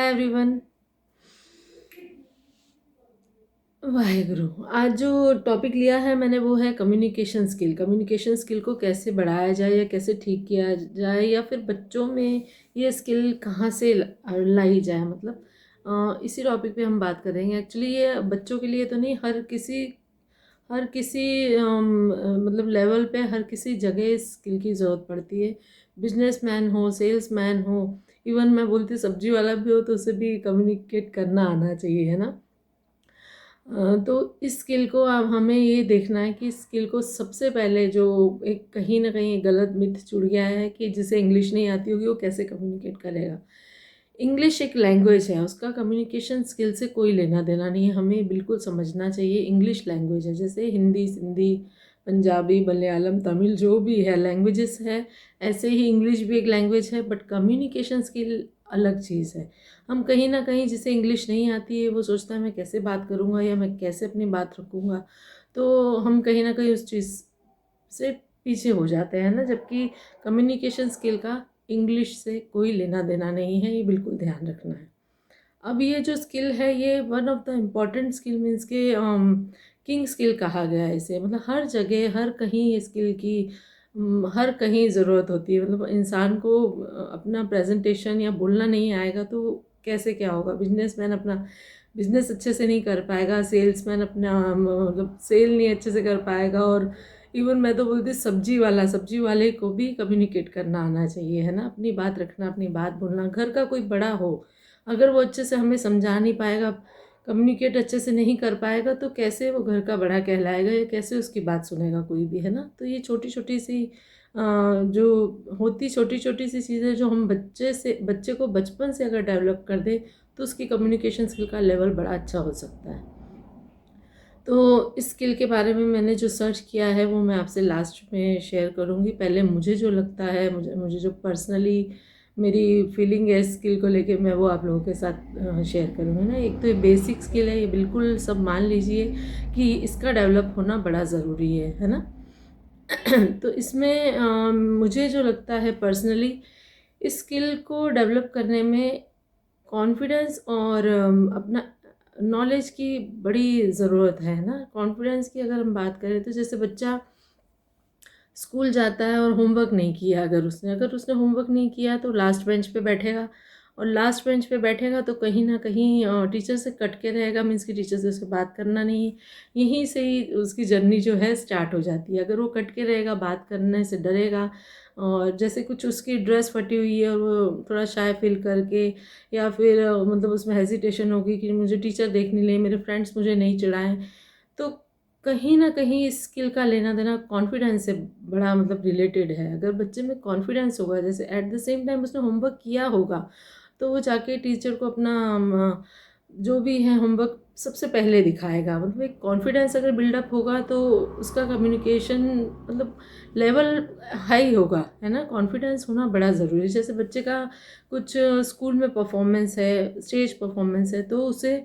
Hi everyone. Waheguru. आज जो topic लिया है मैंने वो है कम्युनिकेशन स्किल। कम्युनिकेशन स्किल को कैसे बढ़ाया जाए या कैसे ठीक किया जाए, या फिर बच्चों में ये स्किल कहाँ से लाई जाए, मतलब इसी टॉपिक पे हम बात करेंगे। एक्चुअली ये बच्चों के लिए तो नहीं, हर किसी मतलब लेवल पे हर किसी जगह इस स्किल की ज़रूरत पड़ती है। बिजनेसमैन हो, सेल्समैन हो, इवन मैं बोलती सब्जी वाला भी हो तो उसे भी कम्युनिकेट करना आना चाहिए, है ना। तो इस स्किल को अब हमें ये देखना है कि इस स्किल को सबसे पहले जो एक कहीं ना कहीं गलत मिथ जुड़ गया है कि जिसे इंग्लिश नहीं आती होगी वो कैसे कम्युनिकेट करेगा। इंग्लिश एक लैंग्वेज है, उसका कम्युनिकेशन स्किल से कोई लेना देना नहीं है। हमें बिल्कुल समझना चाहिए इंग्लिश लैंग्वेज है, जैसे हिंदी, सिंधी, पंजाबी, मलयालम, तमिल जो भी है लैंग्वेजेस है, ऐसे ही इंग्लिश भी एक लैंग्वेज है। बट कम्युनिकेशन स्किल अलग चीज़ है। हम कहीं ना कहीं जिसे इंग्लिश नहीं आती है वो सोचता है मैं कैसे बात करूँगा या मैं कैसे अपनी बात रखूँगा, तो हम कहीं ना कहीं उस चीज़ से पीछे हो जाते हैं ना। जबकि कम्युनिकेशन स्किल का इंग्लिश से कोई लेना देना नहीं है, ये बिल्कुल ध्यान रखना है। अब ये जो स्किल है ये one of the important skill means के किंग स्किल कहा गया है इसे। मतलब हर जगह हर कहीं ये स्किल की हर कहीं ज़रूरत होती है। मतलब इंसान को अपना प्रेजेंटेशन या बोलना नहीं आएगा तो कैसे क्या होगा। बिजनेसमैन अपना बिजनेस अच्छे से नहीं कर पाएगा, सेल्समैन अपना मतलब सेल नहीं अच्छे से कर पाएगा, और इवन मैं तो बोलती सब्जी वाले को भी कम्युनिकेट करना आना चाहिए, है ना। अपनी बात रखना, अपनी बात बोलना। घर का कोई बड़ा हो, अगर वो अच्छे से हमें समझा नहीं पाएगा, कम्युनिकेट अच्छे से नहीं कर पाएगा, तो कैसे वो घर का बड़ा कहलाएगा या कैसे उसकी बात सुनेगा कोई भी, है ना। तो ये छोटी छोटी सी जो होती छोटी छोटी सी चीज़ें जो हम बच्चे को बचपन से अगर डेवलप कर दे तो उसकी कम्युनिकेशन स्किल का लेवल बड़ा अच्छा हो सकता है। तो इस स्किल के बारे में मैंने जो सर्च किया है वो मैं आपसे लास्ट में शेयर करूँगी। पहले मुझे जो लगता है, मुझे जो पर्सनली मेरी फीलिंग है इस स्किल को लेके, मैं वो आप लोगों के साथ शेयर करूँगी ना। एक तो ये बेसिक स्किल है, ये बिल्कुल सब मान लीजिए कि इसका डेवलप होना बड़ा ज़रूरी है ना। तो इसमें मुझे जो लगता है पर्सनली, इस स्किल को डेवलप करने में कॉन्फिडेंस और अपना नॉलेज की बड़ी ज़रूरत है ना। कॉन्फिडेंस की अगर हम बात करें तो जैसे बच्चा स्कूल जाता है और होमवर्क नहीं किया, अगर उसने होमवर्क नहीं किया तो लास्ट बेंच पे बैठेगा, और लास्ट बेंच पे बैठेगा तो कहीं ना कहीं टीचर से कट के रहेगा। मीन्स कि टीचर से उससे बात करना नहीं है। यहीं से ही उसकी जर्नी जो है स्टार्ट हो जाती है। अगर वो कट के रहेगा, बात करने से डरेगा, और जैसे कुछ उसकी ड्रेस फटी हुई है और वो थोड़ा शाय फील करके, या फिर मतलब उसमें हेजिटेशन होगी कि मुझे टीचर देख नहीं ले, मेरे फ्रेंड्स मुझे नहीं चिढ़ाएं, तो कहीं ना कहीं इस स्किल का लेना देना कॉन्फिडेंस से बड़ा मतलब रिलेटेड है। अगर बच्चे में कॉन्फिडेंस होगा, जैसे एट द सेम टाइम उसने होमवर्क किया होगा, तो वो जाके टीचर को अपना जो भी है होमवर्क सबसे पहले दिखाएगा। मतलब एक कॉन्फिडेंस अगर बिल्डअप होगा तो उसका कम्युनिकेशन मतलब लेवल हाई होगा, है ना। कॉन्फिडेंस होना बड़ा ज़रूरी है। जैसे बच्चे का कुछ स्कूल में परफॉर्मेंस है, स्टेज परफॉर्मेंस है, तो उसे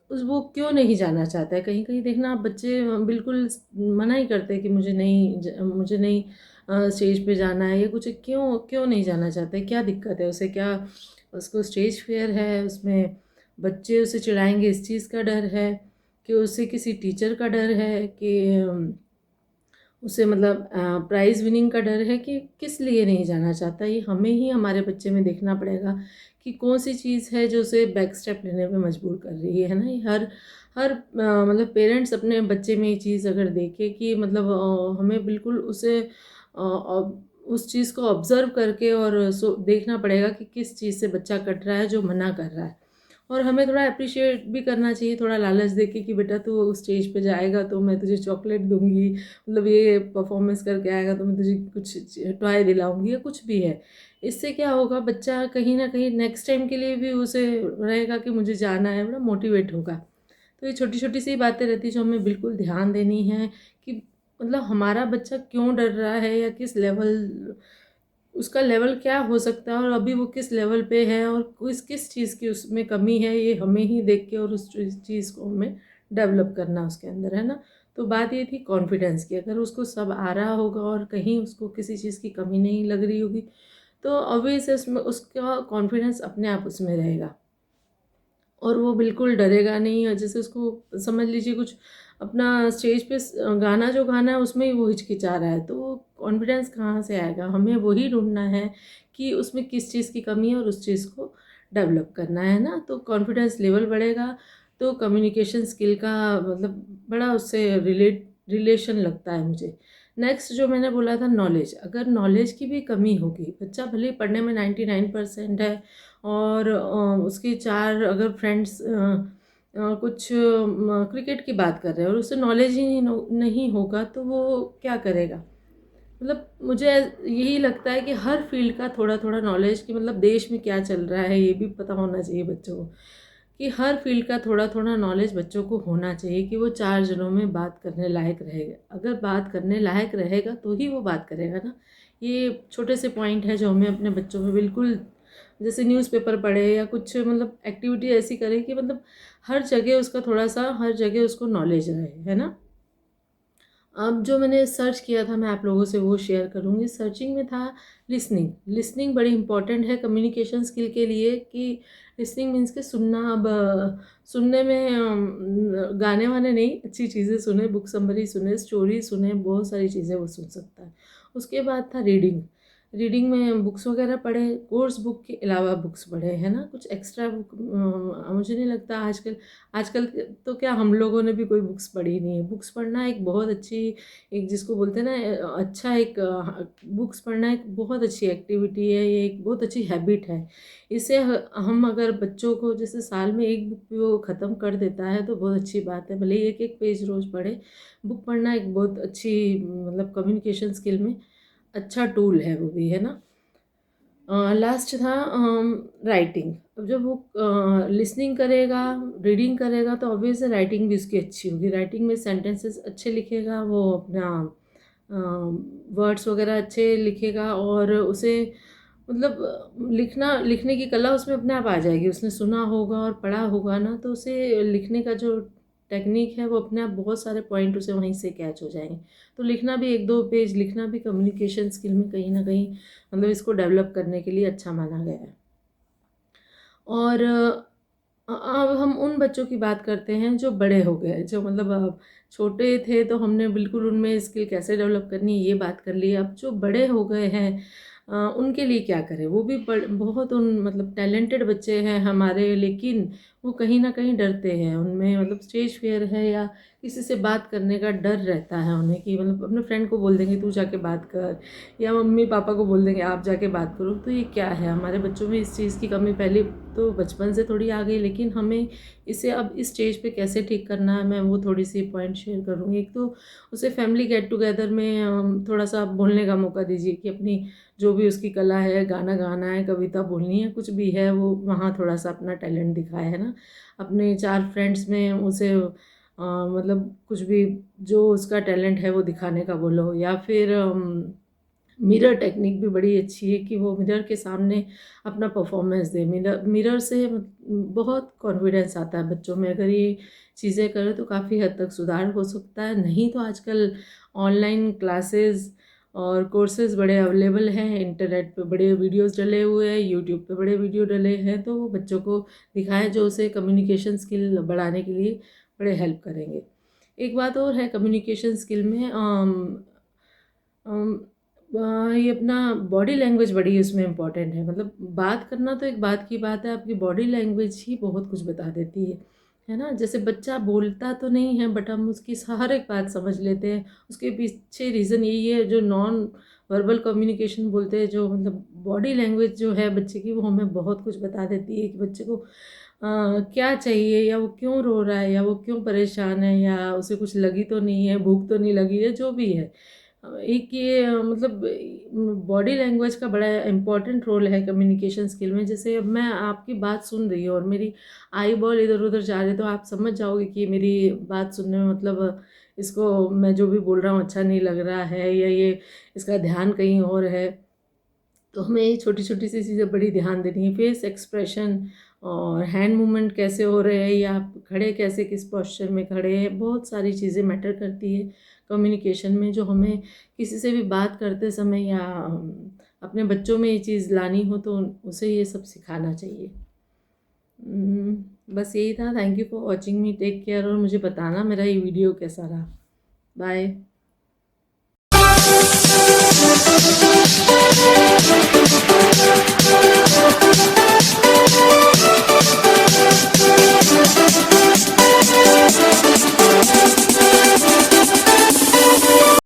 उस वो क्यों नहीं जाना चाहता है। कहीं कहीं देखना आप बच्चे बिल्कुल मना ही करते हैं कि मुझे नहीं स्टेज पे जाना है, या कुछ क्यों क्यों नहीं जाना चाहते, क्या दिक्कत है उसे, क्या उसको स्टेज फियर है, उसमें बच्चे उसे चिढ़ाएंगे इस चीज़ का डर है, कि उसे किसी टीचर का डर है, कि उसे मतलब प्राइज़ विनिंग का डर है, कि किस लिए नहीं जाना चाहता। ये हमें ही हमारे बच्चे में देखना पड़ेगा कि कौन सी चीज़ है जो उसे बैक स्टेप लेने पे मजबूर कर रही है ना। ये हर हर मतलब पेरेंट्स अपने बच्चे में ये चीज़ अगर देखे कि मतलब हमें बिल्कुल उसे उस चीज़ को ऑब्ज़र्व करके और देखना पड़ेगा कि किस चीज़ से बच्चा कट रहा है जो मना कर रहा है। और हमें थोड़ा अप्रिशिएट भी करना चाहिए, थोड़ा लालच देके कि बेटा तू उस स्टेज पे जाएगा तो मैं तुझे चॉकलेट दूंगी, मतलब ये परफॉर्मेंस करके आएगा तो मैं तुझे कुछ टॉय दिलाऊंगी, या कुछ भी है। इससे क्या होगा, बच्चा कहीं ना कहीं नेक्स्ट टाइम के लिए भी उसे रहेगा कि मुझे जाना है, बड़ा मोटिवेट होगा। तो ये छोटी छोटी सी बातें रहती हैं जो हमें बिल्कुल ध्यान देनी है कि मतलब हमारा बच्चा क्यों डर रहा है, या किस लेवल उसका लेवल क्या हो सकता है, और अभी वो किस लेवल पे है, और किस चीज़ की उसमें कमी है, ये हमें ही देख के और उस चीज़ को हमें डेवलप करना उसके अंदर, है ना। तो बात ये थी कॉन्फिडेंस की। अगर उसको सब आ रहा होगा और कहीं उसको किसी चीज़ की कमी नहीं लग रही होगी, तो ऑब्वियस है उसमें उसका कॉन्फिडेंस अपने आप उसमें रहेगा और वो बिल्कुल डरेगा नहीं। और जैसे उसको समझ लीजिए कुछ अपना स्टेज पे गाना जो गाना है उसमें ही वो हिचकिचा रहा है, तो वो कॉन्फिडेंस कहाँ से आएगा? हमें वही ढूंढना है कि उसमें किस चीज़ की कमी है और उस चीज़ को डेवलप करना है ना, तो कॉन्फिडेंस लेवल बढ़ेगा। तो कम्युनिकेशन स्किल का मतलब बड़ा उससे रिलेशन लगता है मुझे। नेक्स्ट जो मैंने बोला था नॉलेज, अगर नॉलेज की भी कमी होगी, बच्चा भले ही पढ़ने में 99% है और उसके 4 अगर फ्रेंड्स कुछ क्रिकेट की बात कर रहे हैं और उसे नॉलेज ही नहीं होगा तो वो क्या करेगा? मतलब मुझे यही लगता है कि हर फील्ड का थोड़ा थोड़ा नॉलेज, कि मतलब देश में क्या चल रहा है ये भी पता होना चाहिए बच्चों को, कि हर फील्ड का थोड़ा थोड़ा नॉलेज बच्चों को होना चाहिए कि वो 4 जनों में बात करने लायक रहेगा। अगर बात करने लायक रहेगा तो ही वो बात करेगा ना। ये छोटे से पॉइंट है जो हमें अपने बच्चों में बिल्कुल, जैसे न्यूज़पेपर पढ़े या कुछ मतलब एक्टिविटी ऐसी करें कि मतलब हर जगह उसका थोड़ा सा, हर जगह उसको नॉलेज रहे, है ना। अब जो मैंने सर्च किया था मैं आप लोगों से वो शेयर करूँगी। सर्चिंग में था लिसनिंग। लिसनिंग बड़ी इंपॉर्टेंट है कम्युनिकेशन स्किल के लिए, कि लिसनिंग मीन्स के सुनना। अब सुनने में गाने वाने नहीं, अच्छी चीज़ें सुने, बुक समरी सुने, स्टोरी सुने, बहुत सारी चीज़ें वो सुन सकता है। उसके बाद था रीडिंग। रीडिंग में बुक्स वगैरह पढ़े, कोर्स बुक के अलावा बुक्स पढ़े, है ना, कुछ एक्स्ट्रा बुक। मुझे नहीं लगता आजकल आजकल तो क्या हम लोगों ने भी कोई बुक्स पढ़ी नहीं है। बुक्स पढ़ना एक बहुत अच्छी, एक जिसको बोलते हैं ना अच्छा एक बुक्स पढ़ना एक बहुत अच्छी एक्टिविटी है, ये एक बहुत अच्छी हैबिट है। इसे हम अगर बच्चों को जैसे साल में एक बुक भी वो ख़त्म कर देता है तो बहुत अच्छी बात है, भले ही एक एक पेज रोज़ पढ़े। बुक पढ़ना एक बहुत अच्छी मतलब कम्युनिकेशन स्किल में अच्छा टूल है वो भी, है ना। लास्ट था राइटिंग। अब जब वो लिसनिंग करेगा, रीडिंग करेगा तो ऑब्वियस है राइटिंग भी उसकी अच्छी होगी। राइटिंग में सेंटेंसेस अच्छे लिखेगा वो, अपना वर्ड्स वगैरह अच्छे लिखेगा और उसे मतलब लिखने की कला उसमें अपने आप आ जाएगी। उसने सुना होगा और पढ़ा होगा ना, तो उसे लिखने का जो टेक्निक है वो अपने आप बहुत सारे पॉइंट उसे वहीं से कैच हो जाएंगे। तो लिखना भी 1-2 पेज लिखना भी कम्युनिकेशन स्किल में कहीं ना कहीं मतलब इसको डेवलप करने के लिए अच्छा माना गया है। और अब हम उन बच्चों की बात करते हैं जो बड़े हो गए, जो मतलब अब छोटे थे तो हमने बिल्कुल उनमें स्किल कैसे डेवलप करनी है ये बात कर ली। अब जो बड़े हो गए हैं उनके लिए क्या करें? वो भी बहुत उन मतलब टैलेंटेड बच्चे हैं हमारे, लेकिन वो कहीं ना कहीं डरते हैं। उनमें मतलब स्टेज फियर है या किसी से बात करने का डर रहता है उन्हें, कि मतलब अपने फ्रेंड को बोल देंगे तू जाके बात कर, या मम्मी पापा को बोल देंगे आप जाके बात करो। तो ये क्या है, हमारे बच्चों में इस चीज़ की कमी पहले तो बचपन से थोड़ी आ गई, लेकिन हमें इसे अब इस स्टेज पे कैसे ठीक करना है मैं वो थोड़ी सी पॉइंट शेयर करूँगी। एक तो उसे फैमिली गेट टुगेदर में थोड़ा सा बोलने का मौका दीजिए कि अपनी जो भी उसकी कला है, गाना गाना है, कविता बोलनी है, कुछ भी है, वो वहाँ थोड़ा सा अपना टैलेंट दिखाए, है ना। अपने 4 फ्रेंड्स में उसे मतलब कुछ भी जो उसका टैलेंट है वो दिखाने का बोलो। या फिर मिरर टेक्निक भी बड़ी अच्छी है कि वो मिरर के सामने अपना परफॉर्मेंस दे। मिरर मिरर से बहुत कॉन्फिडेंस आता है बच्चों में। अगर ये चीज़ें करें तो काफ़ी हद तक सुधार हो सकता है। नहीं तो आजकल ऑनलाइन क्लासेस और कोर्सेज़ बड़े अवेलेबल हैं, इंटरनेट पे बड़े वीडियोज़ डले हुए हैं, यूट्यूब पे बड़े वीडियो डले हैं, तो वो बच्चों को दिखाएं जो उसे कम्युनिकेशन स्किल बढ़ाने के लिए बड़े हेल्प करेंगे। एक बात और है कम्युनिकेशन स्किल में, अम, ये अपना बॉडी लैंग्वेज बड़ी इसमें इम्पॉर्टेंट है। मतलब बात करना तो एक बात की बात है, आपकी बॉडी लैंग्वेज ही बहुत कुछ बता देती है ना। जैसे बच्चा बोलता तो नहीं है बट हम उसकी हर एक बात समझ लेते हैं। उसके पीछे रीज़न यही है, जो नॉन वर्बल कम्युनिकेशन बोलते हैं, जो मतलब बॉडी लैंग्वेज जो है बच्चे की, वो हमें बहुत कुछ बता देती है कि बच्चे को क्या चाहिए, या वो क्यों रो रहा है, या वो क्यों परेशान है, या उसे कुछ लगी तो नहीं है, भूख तो नहीं लगी है, जो भी है। एक ये मतलब बॉडी लैंग्वेज का बड़ा इम्पोर्टेंट रोल है कम्युनिकेशन स्किल में। जैसे अब मैं आपकी बात सुन रही हूँ और मेरी आई बॉल इधर उधर जा रही है, तो आप समझ जाओगे कि मेरी बात सुनने में मतलब इसको मैं जो भी बोल रहा हूँ अच्छा नहीं लग रहा है, या ये इसका ध्यान कहीं और है। तो हमें ये छोटी छोटी सी चीज़ें बड़ी ध्यान देनी है। फेस एक्सप्रेशन और हैंड मूवमेंट कैसे हो रहे हैं, या आप खड़े कैसे, किस पोस्चर में खड़े हैं, बहुत सारी चीज़ें मैटर करती है कम्युनिकेशन में, जो हमें किसी से भी बात करते समय या अपने बच्चों में ये चीज़ लानी हो तो उसे ये सब सिखाना चाहिए। बस यही था। Thank you for watching me, take care, और मुझे बताना मेरा ये वीडियो कैसा रहा। बाय।